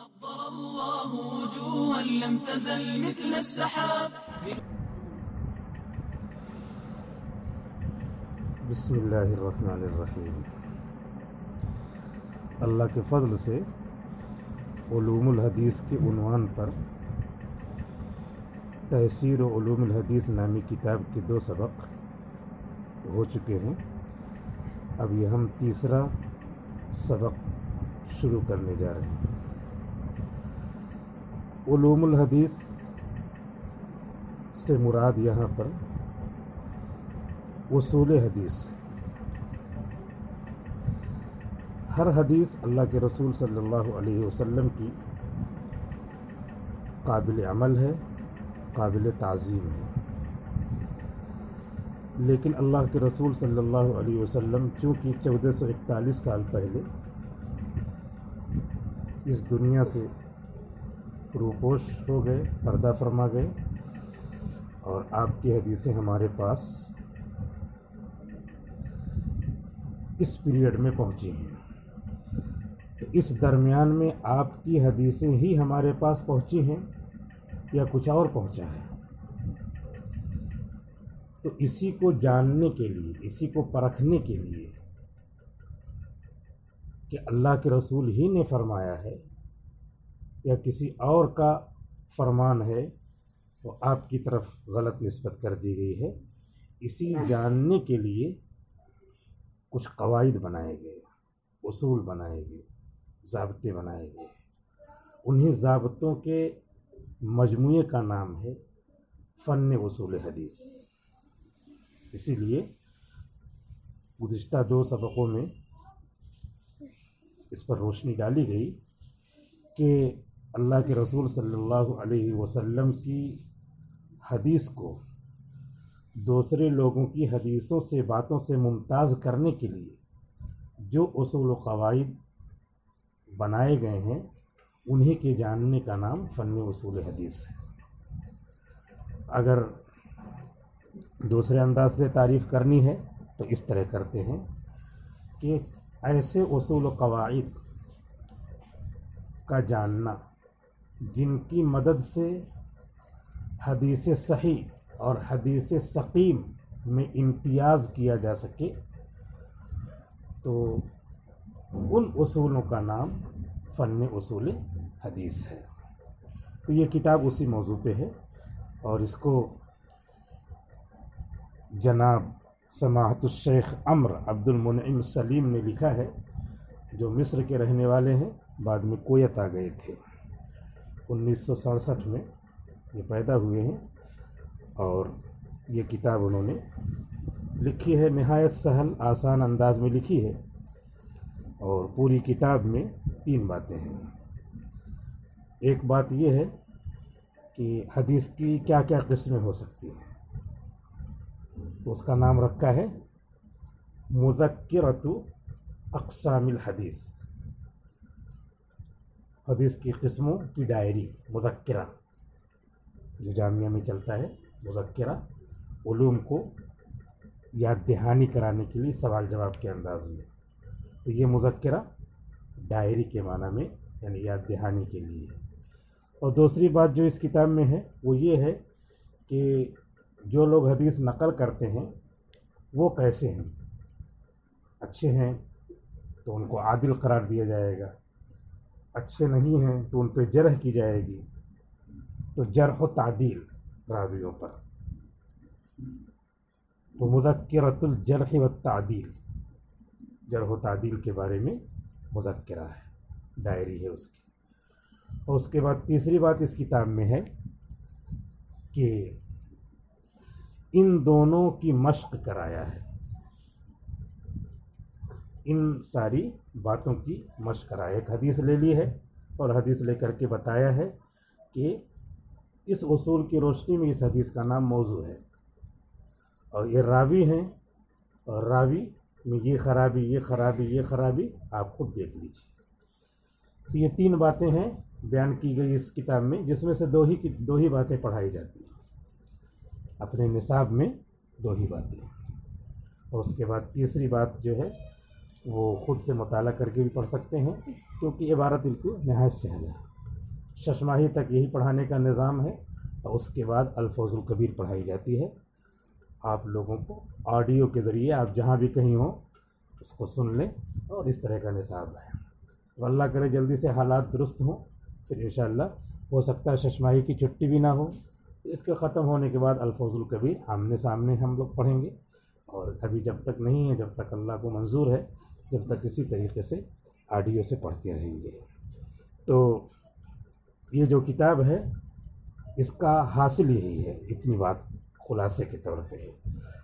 نظر الله وجوها لم تزل مثل السحاب. بسم اللہ الرحمن الرحیم. اللہ کے فضل سے علوم الحدیث کے عنوان پر تحصیل علوم الحدیث نامی کتاب کے 2 سبق ہو چکے ہیں. اب یہ ہم تیسرا سبق شروع کرنے جا رہے ہیں. علوم الحدیث سے مراد یہاں پر اصول حدیث ہے. ہر حدیث اللہ کے رسول صلی اللہ علیہ وسلم کی قابل عمل ہے، قابل تعظیم ہے. لیکن اللہ کے رسول صلی اللہ علیہ وسلم چونکہ 1441 سال پہلے اس دنیا سے روپوش ہو گئے، پردہ فرما گئے، اور آپ کی حدیثیں ہمارے پاس اس پیریڈ میں پہنچی ہیں. تو اس درمیان میں آپ کی حدیثیں ہی ہمارے پاس پہنچی ہیں یا کچھ اور پہنچا ہے؟ تو اسی کو جاننے کے لیے، اسی کو پرکھنے کے لیے کہ اللہ کے رسول ہی نے فرمایا ہے یا کسی اور کا فرمان ہے، وہ آپ کی طرف غلط نسبت کر دی گئی ہے، اسی جاننے کے لیے کچھ قواعد بنائے گئے، اصول بنائے گئے، ضابطے بنائے گئے. انہی ضابطوں کے مجموعے کا نام ہے فن اصول حدیث. اسی لیے گزشتہ 2 سبقوں میں اس پر روشنی ڈالی گئی کہ اللہ کے رسول صلی اللہ علیہ وسلم کی حدیث کو دوسرے لوگوں کی حدیثوں سے، باتوں سے ممتاز کرنے کے لیے جو اصول و قواعد بنائے گئے ہیں، انہی کے جاننے کا نام فن اصول حدیث ہے. اگر دوسرے انداز سے تعریف کرنی ہے تو اس طرح کرتے ہیں کہ ایسے اصول و قواعد کا جاننا جن کی مدد سے حدیث صحیح اور حدیث سقیم میں امتیاز کیا جا سکے، تو ان اصولوں کا نام فن اصول حدیث ہے. تو یہ کتاب اسی موضوع پہ ہے، اور اس کو جناب سماحت الشیخ عمرو عبد المنعم سلیم نے لکھا ہے، جو مصر کے رہنے والے ہیں، بعد میں کویت آ گئے تھے. 1967 میں یہ پیدا ہوئے ہیں، اور یہ کتاب انہوں نے لکھی ہے، نہایت سہل آسان انداز میں لکھی ہے. اور پوری کتاب میں 3 باتیں ہیں. ایک بات یہ ہے کہ حدیث کی کیا کیا قسمیں ہو سکتی ہیں، تو اس کا نام رکھا ہے مذکرۃ اقسام الحدیث. حدیث کی قسموں کی ڈائری، مذکرہ، جو جامعہ میں چلتا ہے. مذکرہ علوم کو یاد دہانی کرانے کے لیے سوال جواب کے انداز میں. تو یہ مذکرہ ڈائری کے معنی میں، یعنی یاد دہانی کے لیے. اور دوسری بات جو اس کتاب میں ہے وہ یہ ہے کہ جو لوگ حدیث نقل کرتے ہیں وہ کیسے ہیں. اچھے ہیں تو ان کو عادل قرار دیا جائے گا، اچھے نہیں ہیں تو ان پہ جرح کی جائے گی. تو جرح و تعدیل راویوں پر. تو مذکرۃ الجرح والتعدیل، جرح و تعدیل کے بارے میں مذکرہ ہے، ڈائری ہے اس کی. اور اس کے بعد تیسری بات اس کتاب میں ہے کہ ان دونوں کی مشق کرایا ہے. ان ساری باتوں کی مشق کرایا. ایک حدیث لے لی ہے اور حدیث لے کر کے بتایا ہے کہ اس اصول کی روشنی میں اس حدیث کا نام موضوع ہے، اور یہ راوی ہیں، اور راوی میں یہ خرابی، یہ خرابی، یہ خرابی آپ خود دیکھ لیجیے. تو یہ 3 باتیں ہیں بیان کی گئی اس کتاب میں، جس میں سے دو ہی باتیں پڑھائی جاتی ہیں. اپنے نصاب میں 2 ہی باتیں، اور اس کے بعد تیسری بات جو ہے وہ خود سے مطالعہ کر کے بھی پڑھ سکتے ہیں، کیونکہ عبارت بالکل نہایت سہل ہے. ششماہی تک یہی پڑھانے کا نظام ہے، اور اس کے بعد الفوز الکبیر پڑھائی جاتی ہے۔ آپ لوگوں کو آڈیو کے ذریعے آپ جہاں بھی کہیں ہوں اس کو سن لیں، اور اس طرح کا نصاب ہے۔ تو اللہ کرے جلدی سے حالات درست ہوں، پھر انشاءاللہ ہو سکتا ہے ششماہی کی چھٹی بھی نہ ہو، تو اس کے ختم ہونے کے بعد الفوز الکبیر آمنے سامنے ہم لوگ پڑھیں گے۔ اور ابھی جب تک نہیں ہے، جب تک اللہ کو منظور ہے، جب تک اسی طریقے سے آڈیو سے پڑھتے رہیں گے۔ تو یہ جو کتاب ہے اس کا حاصل یہی ہے، اتنی بات خلاصے کے طور پہ ہے۔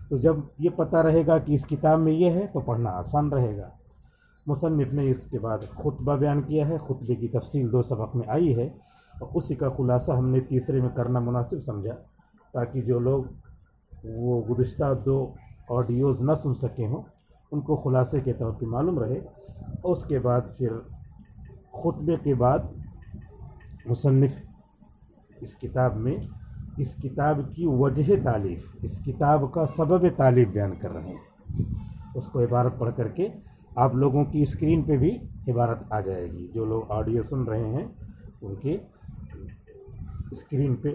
تو جب یہ پتہ رہے گا کہ اس کتاب میں یہ ہے تو پڑھنا آسان رہے گا۔ مصنف نے اس کے بعد خطبہ بیان کیا ہے، خطبے کی تفصیل 2 سبق میں آئی ہے، اور اسی کا خلاصہ ہم نے تیسرے میں کرنا مناسب سمجھا، تاکہ جو لوگ وہ گزشتہ 2 آڈیوز نہ سن سکے ہوں ان کو خلاصے کے طور پہ معلوم رہے۔ اور اس کے بعد پھر خطبے کے بعد مصنف اس کتاب میں اس کتاب کی وجہ تالیف، اس کتاب کا سبب تالیف بیان کر رہے ہیں۔ اس کو عبارت پڑھ کر کے آپ لوگوں کی اسکرین پہ بھی عبارت آ جائے گی، جو لوگ آڈیو سن رہے ہیں ان کے اسکرین پہ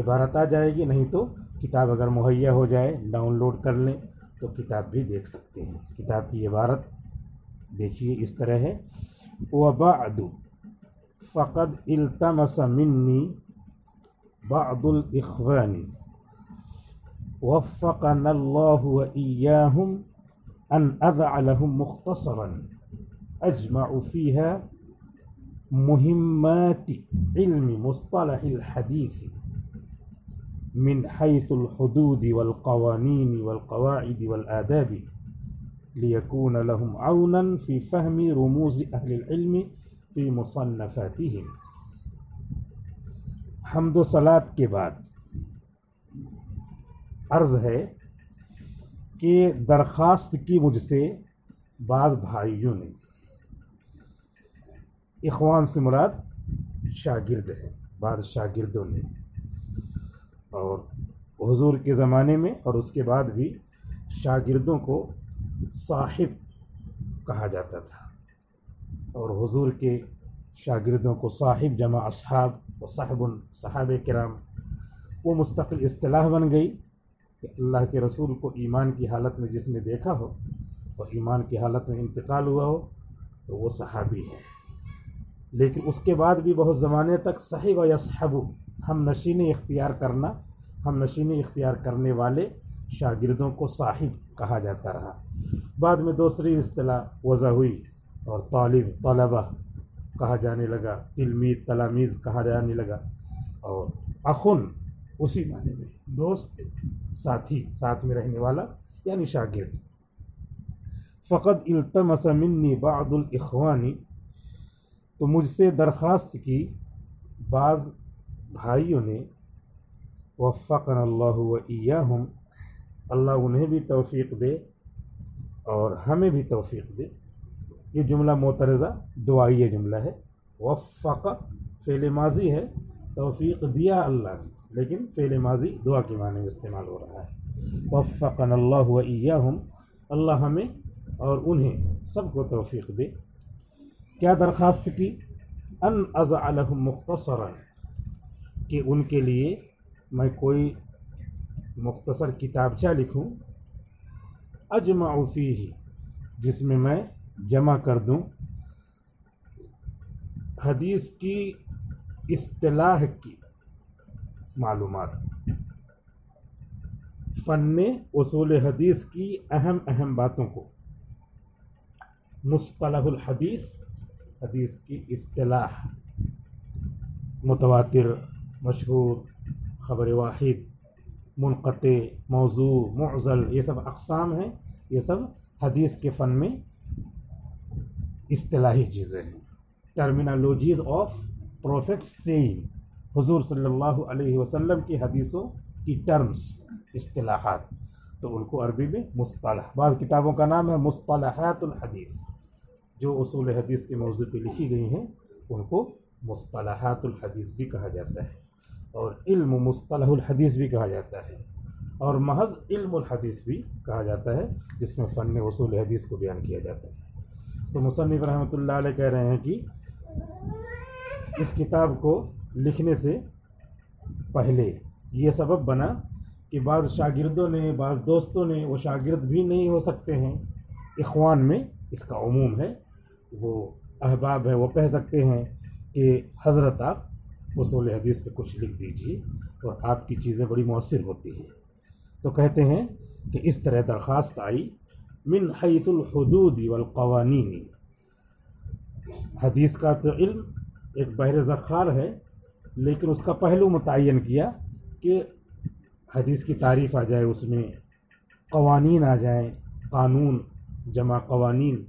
عبارت آ جائے گی، نہیں تو کتاب اگر مہیا ہو جائے ڈاؤن لوڈ کر لیں تو کتاب بھی دیکھ سکتے ہیں۔ کتاب کی عبارت دیکھیے اس طرح ہے: وَبَعْدُ فَقَدْ الْتَمَسَ مِنِّي بعض الإخوان وفقنا الله وإياهم أن أضع لهم مختصرا أجمع فيها مهمات علم مصطلح الحديث من حيث الحدود والقوانين والقواعد والآداب ليكون لهم عونا في فهم رموز أهل العلم في مصنفاتهم۔ حمد و صلات کے بعد عرض ہے کہ درخواست کی مجھ سے بعض بھائیوں نے، اخوان سے مراد شاگرد ہیں، بعض شاگردوں نے، اور حضور کے زمانے میں اور اس کے بعد بھی شاگردوں کو صاحب کہا جاتا تھا، اور حضور کے شاگردوں کو صاحب جمع اصحاب و صحب صحابہ کرام، وہ مستقل اصطلاح بن گئی کہ اللہ کے رسول کو ایمان کی حالت میں جس نے دیکھا ہو اور ایمان کی حالت میں انتقال ہوا ہو تو وہ صحابی ہے۔ لیکن اس کے بعد بھی بہت زمانے تک صحب و یصحب، ہم نشینی اختیار کرنا، ہم نشینی اختیار کرنے والے شاگردوں کو صاحب کہا جاتا رہا۔ بعد میں دوسری اصطلاح وضع ہوئی اور طالب طلبہ کہا جانے لگا، تلمیذ تلاميذ کہا جانے لگا، اور اخن اسی معنی میں دوست، ساتھی، ساتھ میں رہنے والا یعنی شاگرد۔ فقد التمس منی بعض الاخوان، تو مجھ سے درخواست کی بعض بھائیوں نے، وفقنا اللہ وإیاہم، اللہ انہیں بھی توفیق دے اور ہمیں بھی توفیق دے۔ یہ جملہ معترضہ دعائیہ جملہ ہے، وفق فعل ماضی ہے، توفیق دیا اللہ نے، لیکن فعل ماضی دعا کے معنی میں استعمال ہو رہا ہے۔ وفقنا اللہ وإیاہم، اللہ ہمیں اور انہیں سب کو توفیق دے۔ کیا درخواست کی؟ ان اضع لهم مختصرا، کہ ان کے لیے میں کوئی مختصر کتابچہ لکھوں، اجمع فیہ، جس میں جمع کر دوں حدیث کی اصطلاح کی معلومات، فن اصول حدیث کی اہم اہم باتوں کو، مصطلح الحدیث، حدیث کی اصطلاح، متواتر، مشہور، خبر واحد، منقطع، موضوع، معضل، یہ سب اقسام ہیں، یہ سب حدیث کے فن میں اصطلاحی چیزیں ہیں۔ ٹرمینالوجیز آف پروفیٹ سیئنگ، حضور صلی اللہ علیہ وسلم کی حدیثوں کی ٹرمز، اصطلاحات، تو ان کو عربی میں مصطلح، بعض کتابوں کا نام ہے مصطلحات الحدیث، جو اصول حدیث کے موضوع پہ لکھی گئی ہیں ان کو مصطلحات الحدیث بھی کہا جاتا ہے، اور علم مصطلح الحدیث بھی کہا جاتا ہے، اور محض علم الحدیث بھی کہا جاتا ہے، جس میں فن اصول حدیث کو بیان کیا جاتا ہے۔ تو مصنف رحمۃ اللہ علیہ کہہ رہے ہیں کہ اس کتاب کو لکھنے سے پہلے یہ سبب بنا کہ بعض شاگردوں نے، بعض دوستوں نے، وہ شاگرد بھی نہیں ہو سکتے ہیں، اخوان میں اس کا عموم ہے، وہ احباب ہیں، وہ کہہ سکتے ہیں کہ حضرت آپ اصول حدیث پہ کچھ لکھ دیجئے اور آپ کی چیزیں بڑی مؤثر ہوتی ہیں۔ تو کہتے ہیں کہ اس طرح درخواست آئی من حیث الحدود والقوانین۔ حدیث کا تو علم ایک بحر ذخار ہے، لیکن اس کا پہلو متعین کیا کہ حدیث کی تعریف آ جائے، اس میں قوانین آ جائیں، قانون جمع قوانین،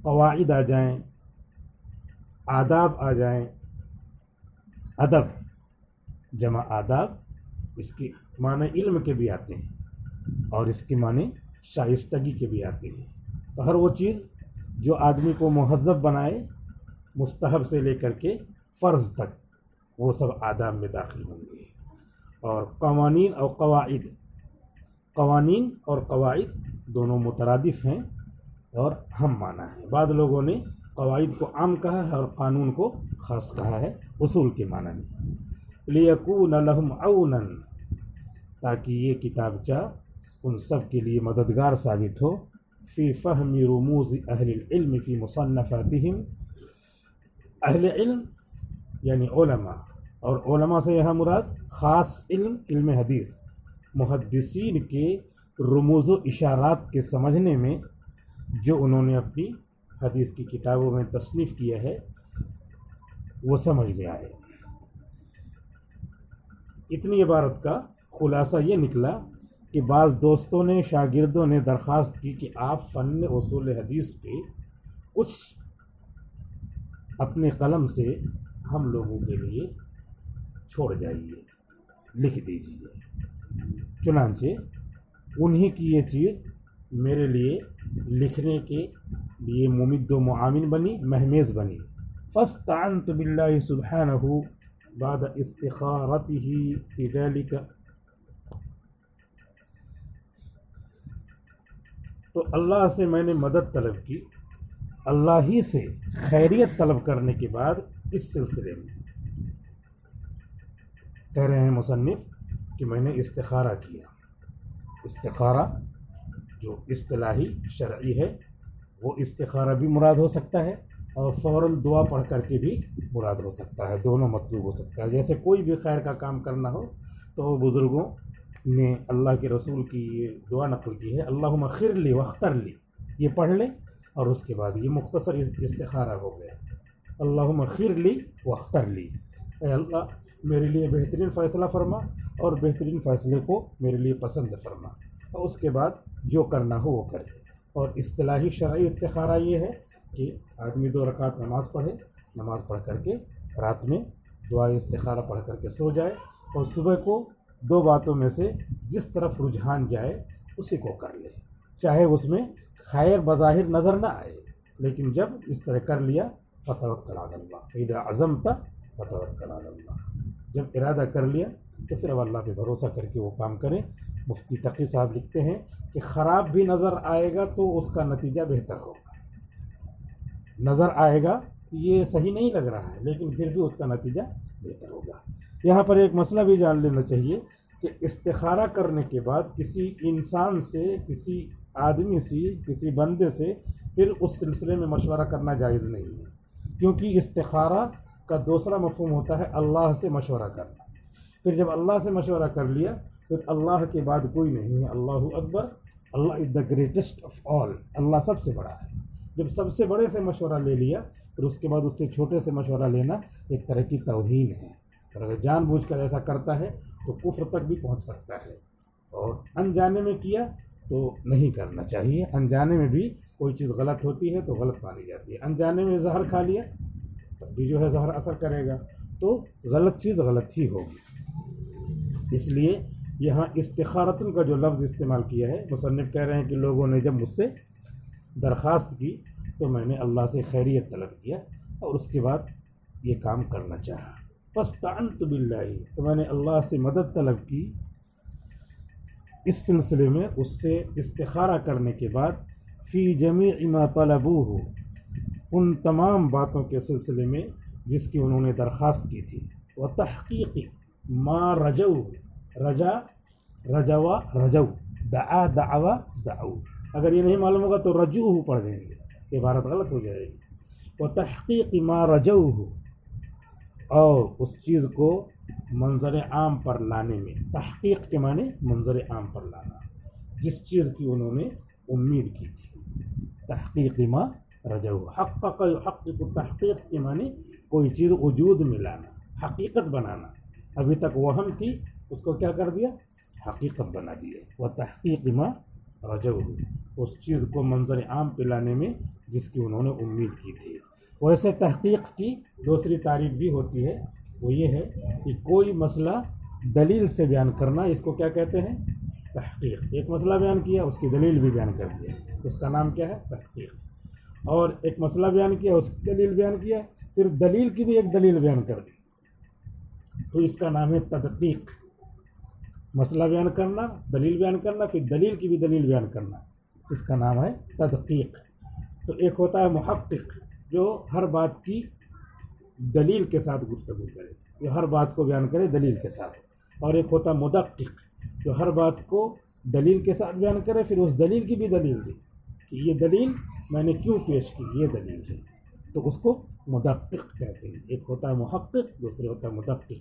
قواعد آ جائیں، آداب آ جائیں، ادب جمع آداب، اس کے معنی علم کے بھی آتے ہیں اور اس کے معنی شائستگی کے بھی آتے ہیں۔ تو ہر وہ چیز جو آدمی کو مہذب بنائے، مستحب سے لے کر کے فرض تک، وہ سب آداب میں داخل ہوں گے۔ اور قوانین اور قواعد، قوانین اور قواعد دونوں مترادف ہیں اور ہم معنی ہیں۔ بعض لوگوں نے قواعد کو عام کہا ہے اور قانون کو خاص کہا ہے اصول کے معنی میں۔ لِيَكُونَ لَهُمْ عَوْنًا، تاکہ یہ کتابچہ ان سب کے لیے مددگار ثابت ہو، فی فہم رموز اہل العلم فی مصنفاتہم، اہل علم یعنی علماء، اور علماء سے یہاں مراد خاص علم، علم حدیث، محدثین کے رموز و اشارات کے سمجھنے میں جو انہوں نے اپنی حدیث کی کتابوں میں تصنیف کیا ہے وہ سمجھ میں آئے۔ اتنی عبارت کا خلاصہ یہ نکلا کہ بعض دوستوں نے، شاگردوں نے درخواست کی کہ آپ فن اصول حدیث پہ کچھ اپنے قلم سے ہم لوگوں کے لیے چھوڑ جائیے، لکھ دیجیے۔ چنانچہ انہی کی یہ چیز میرے لیے لکھنے کے لیے ممد و معاون بنی، مہمیز بنی۔ فاستعنت باللہ سبحانہ بعد استخارتہ فی ذلک، تو اللہ سے میں نے مدد طلب کی، اللہ ہی سے خیریت طلب کرنے کے بعد اس سلسلے میں۔ کہہ رہے ہیں مصنف کہ میں نے استخارہ کیا۔ استخارہ جو اصطلاحی شرعی ہے، وہ استخارہ بھی مراد ہو سکتا ہے اور فوراً دعا پڑھ کر کے بھی مراد ہو سکتا ہے، دونوں مطلوب ہو سکتا ہے۔ جیسے کوئی بھی خیر کا کام کرنا ہو تو بزرگوں نے اللہ کے رسول کی یہ دعا نقل کی ہے، اللہم خر لی واختر لی، یہ پڑھ لیں اور اس کے بعد یہ مختصر استخارہ ہو گیا، اللہم خر لی واختر لی، اے اللہ میرے لیے بہترین فیصلہ فرما اور بہترین فیصلے کو میرے لیے پسند فرما، اور اس کے بعد جو کرنا ہو وہ کرے۔ اور اصطلاحی شرعی استخارہ یہ ہے کہ آدمی 2 رکعت نماز پڑھے، نماز پڑھ کر کے رات میں دعا استخارہ پڑھ کر کے سو جائے اور صبح کو 2 باتوں میں سے جس طرف رجحان جائے اسی کو کر لے، چاہے اس میں خیر بظاہر نظر نہ آئے، لیکن جب اس طرح کر لیا فتوکل علی اللہ، فاذا عزمت فتوکل علی اللہ، جب ارادہ کر لیا تو پھر اب اللہ پہ بھروسہ کر کے وہ کام کریں۔ مفتی تقی صاحب لکھتے ہیں کہ خراب بھی نظر آئے گا تو اس کا نتیجہ بہتر ہوگا، نظر آئے گا یہ صحیح نہیں لگ رہا ہے لیکن پھر بھی اس کا نتیجہ بہتر ہوگا۔ یہاں پر ایک مسئلہ بھی جان لینا چاہیے کہ استخارہ کرنے کے بعد کسی انسان سے، کسی آدمی سے، کسی بندے سے پھر اس سلسلے میں مشورہ کرنا جائز نہیں ہے، کیونکہ استخارہ کا دوسرا مفہوم ہوتا ہے اللہ سے مشورہ کرنا۔ پھر جب اللہ سے مشورہ کر لیا پھر اللہ کے بعد کوئی نہیں ہے، اللہ اکبر، اللہ از دا گریٹسٹ آف آل، اللہ سب سے بڑا ہے۔ جب سب سے بڑے سے مشورہ لے لیا پھر اس کے بعد اس سے چھوٹے سے مشورہ لینا ایک طرح کی توہین ہے، اور اگر جان بوجھ کر ایسا کرتا ہے تو کفر تک بھی پہنچ سکتا ہے، اور انجانے میں کیا تو نہیں کرنا چاہیے۔ انجانے میں بھی کوئی چیز غلط ہوتی ہے تو غلط مانی جاتی ہے، انجانے میں زہر کھا لیا تب بھی جو ہے زہر اثر کرے گا، تو غلط چیز غلط ہی ہوگی۔ اس لیے یہاں استخارتن کا جو لفظ استعمال کیا ہے، مصنف کہہ رہے ہیں کہ لوگوں نے جب مجھ سے درخواست کی تو میں نے اللہ سے خیریت طلب کیا اور اس کے بعد یہ کام کرنا چاہا۔ فاستعنت باللہ، تو میں نے اللہ سے مدد طلب کی اس سلسلے میں، اس سے استخارہ کرنے کے بعد، فی جمیع ما طلبوہ، ان تمام باتوں کے سلسلے میں جس کی انہوں نے درخواست کی تھی، وہ تحقیق ما رجو، رجا رجوا رجو، دعا دعوا دعو، اگر یہ نہیں معلوم ہوگا تو رجوہ پڑھ دیں گے، عبارت غلط ہو جائے گی۔ وہ تحقیق ما رجوہ، اور اس چیز کو منظر عام پر لانے میں، تحقیق کے معنی منظر عام پر لانا، جس چیز کی انہوں نے امید کی تھی، تحقیق ما رجوہ، حقق یحقق، تحقیق کے معنی کوئی چیز وجود میں لانا، حقیقت بنانا، ابھی تک وہم تھی اس کو کیا کر دیا، حقیقت بنا دیا۔ وہ تحقیق ما رجوہ، اس چیز کو منظر عام پہ لانے میں جس کی انہوں نے امید کی تھی۔ ویسے تحقیق کی دوسری تعریف بھی ہوتی ہے، وہ یہ ہے کہ کوئی مسئلہ دلیل سے بیان کرنا، اس کو کیا کہتے ہیں، تحقیق۔ ایک مسئلہ بیان کیا، اس کی دلیل بھی بیان کر دیا، اس کا نام کیا ہے، تحقیق۔ اور ایک مسئلہ بیان کیا، اس کی دلیل بیان کیا، پھر دلیل کی بھی ایک دلیل بیان کر دی، تو اس کا نام ہے تدقیق۔ مسئلہ بیان کرنا، دلیل بیان کرنا، پھر دلیل کی بھی دلیل بیان کرنا، اس کا نام ہے تدقیق۔ تو ایک ہوتا ہے محقق، جو ہر بات کی دلیل کے ساتھ گفتگو کرے، جو ہر بات کو بیان کرے دلیل کے ساتھ، اور ایک ہوتا ہے مدقق، جو ہر بات کو دلیل کے ساتھ بیان کرے، پھر اس دلیل کی بھی دلیل دے کہ یہ دلیل میں نے کیوں پیش کی، یہ دلیل ہے، تو اس کو مدقق کہتے ہیں۔ ایک ہوتا ہے محقق، دوسرے ہوتا ہے مدقق۔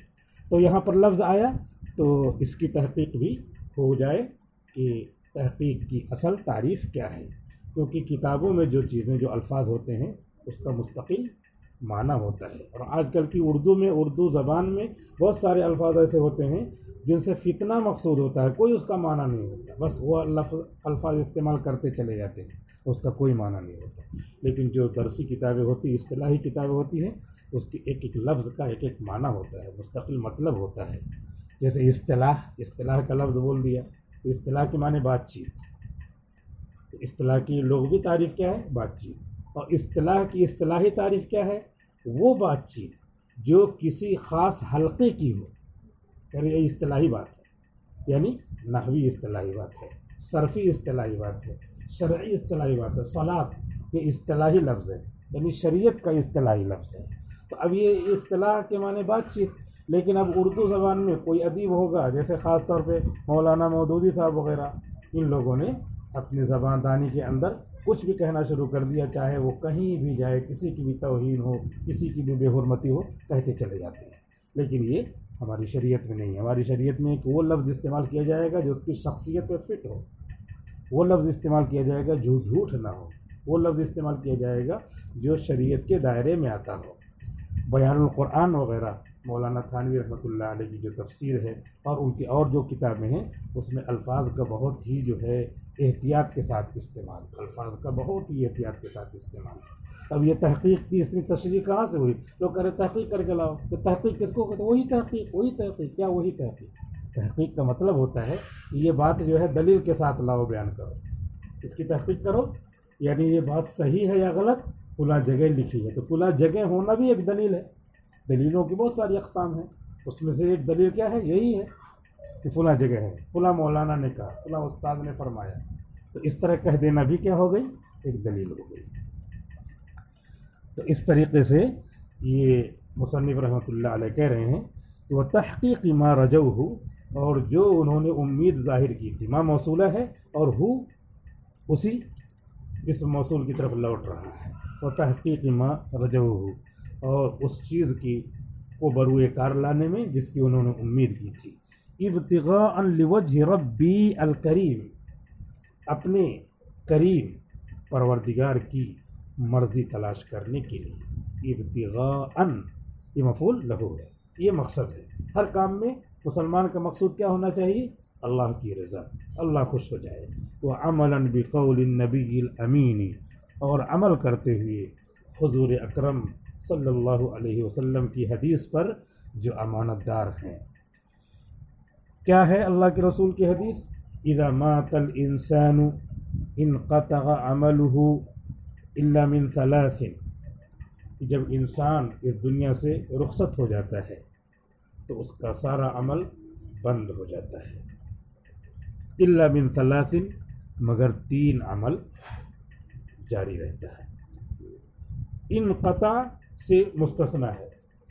تو یہاں پر لفظ آیا تو اس کی تحقیق بھی ہو جائے کہ تحقیق کی اصل تعریف کیا ہے، کیونکہ کتابوں میں جو چیزیں، جو الفاظ ہوتے ہیں، اس کا مستقل معنی ہوتا ہے۔ اور آج کل کی اردو میں، اردو زبان میں بہت سارے الفاظ ایسے ہوتے ہیں جن سے فتنہ مقصود ہوتا ہے، کوئی اس کا معنی نہیں ہوتا، بس وہ الفاظ استعمال کرتے چلے جاتے ہیں، اس کا کوئی معنی نہیں ہوتا۔ لیکن جو درسی کتابیں ہوتی ہیں، اصطلاحی کتابیں ہوتی ہیں، اس کی ایک ایک لفظ کا ایک ایک معنی ہوتا ہے، مستقل مطلب ہوتا ہے۔ جیسے اصطلاح کا لفظ بول دیا تو اصطلاح کے معنی بات چیت، تو اصطلاح کی لغوی تعریف کیا ہے، بات چیت۔ اور اصطلاح کی اصطلاحی تعریف کیا ہے، وہ بات چیت جو کسی خاص حلقے کی ہو، کہ یہ اصطلاحی بات ہے، یعنی نحوی اصطلاحی بات ہے، صرفی اصطلاحی بات ہے، شرعی اصطلاحی بات ہے۔ صلاۃ یہ اصطلاحی لفظ ہے، یعنی شریعت کا اصطلاحی لفظ ہے۔ تو اب یہ اصطلاح کے معنی بات چیت، لیکن اب اردو زبان میں کوئی ادیب ہوگا، جیسے خاص طور پہ مولانا مودودی صاحب وغیرہ، ان لوگوں نے اپنی زبان دانی کے اندر کچھ بھی کہنا شروع کر دیا، چاہے وہ کہیں بھی جائے، کسی کی بھی توہین ہو، کسی کی بھی بے حرمتی ہو، کہتے چلے جاتے ہیں۔ لیکن یہ ہماری شریعت میں نہیں ہے۔ ہماری شریعت میں ایک وہ لفظ استعمال کیا جائے گا جو اس کی شخصیت پہ فٹ ہو، وہ لفظ استعمال کیا جائے گا جو جھوٹ نہ ہو، وہ لفظ استعمال کیا جائے گا جو شریعت کے دائرے میں آتا ہو۔ بیان القرآن وغیرہ، مولانا تھانوی رحمۃ اللہ علیہ کی جو تفسیر ہے، اور ان کی اور جو کتابیں ہیں، اس میں الفاظ کا بہت ہی جو ہے احتیاط کے ساتھ استعمال، الفاظ کا بہت ہی احتیاط کے ساتھ استعمال۔ اب یہ تحقیق کی اتنی تشریح کہاں سے ہوئی؟ لوگ کہہ رہے تحقیق کر کے لاؤ، کہ تحقیق کس کو کہتے ہیں؟ وہی تحقیق، کیا وہی تحقیق؟ تحقیق کا مطلب ہوتا ہے کہ یہ بات جو ہے دلیل کے ساتھ لاؤ، بیان کرو، اس کی تحقیق کرو، یعنی یہ بات صحیح ہے یا غلط، فلاں جگہ لکھی ہے، تو فلاں جگہ ہونا بھی ایک دلیل ہے۔ دلیلوں کی بہت ساری اقسام ہیں، اس میں سے ایک دلیل کیا ہے؟ یہی ہے کہ فلاں جگہ ہے، فلاں مولانا نے کہا، فلاں استاد نے فرمایا، تو اس طرح کہہ دینا بھی کیا ہو گئی؟ ایک دلیل ہو گئی۔ تو اس طریقے سے یہ مصنف رحمۃ اللہ علیہ کہہ رہے ہیں کہ وہ تحقیق ما رجوہ، اور جو انہوں نے امید ظاہر کی تھی، ما موصولہ ہے اور ہو اسی اس موصول کی طرف لوٹ رہا ہے، وہ تحقیق ما رجوہ، اور اس چیز کی کو بروئے کار لانے میں جس کی انہوں نے امید کی تھی، ابتغاء لوجہ ربی الکریم، اپنے کریم پروردگار کی مرضی تلاش کرنے کے لیے۔ ابتغاء، یہ مفعول لہ ہے، یہ مقصد ہے۔ ہر کام میں مسلمان کا مقصود کیا ہونا چاہیے؟ اللہ کی رضا، اللہ خوش ہو جائے۔ وعملا بقول النبی الامین، اور عمل کرتے ہوئے حضور اکرم صلی اللہ علیہ وسلم کی حدیث پر جو امانت دار ہیں۔ کیا ہے اللہ کے رسول کی حدیث؟ اذا مات الانسان انقطع عمله الا من ثلاث، جب انسان اس دنیا سے رخصت ہو جاتا ہے تو اس کا سارا عمل بند ہو جاتا ہے، الا من ثلاث، مگر 3 عمل جاری رہتا ہے۔ انقطع سے مستثنی ہے،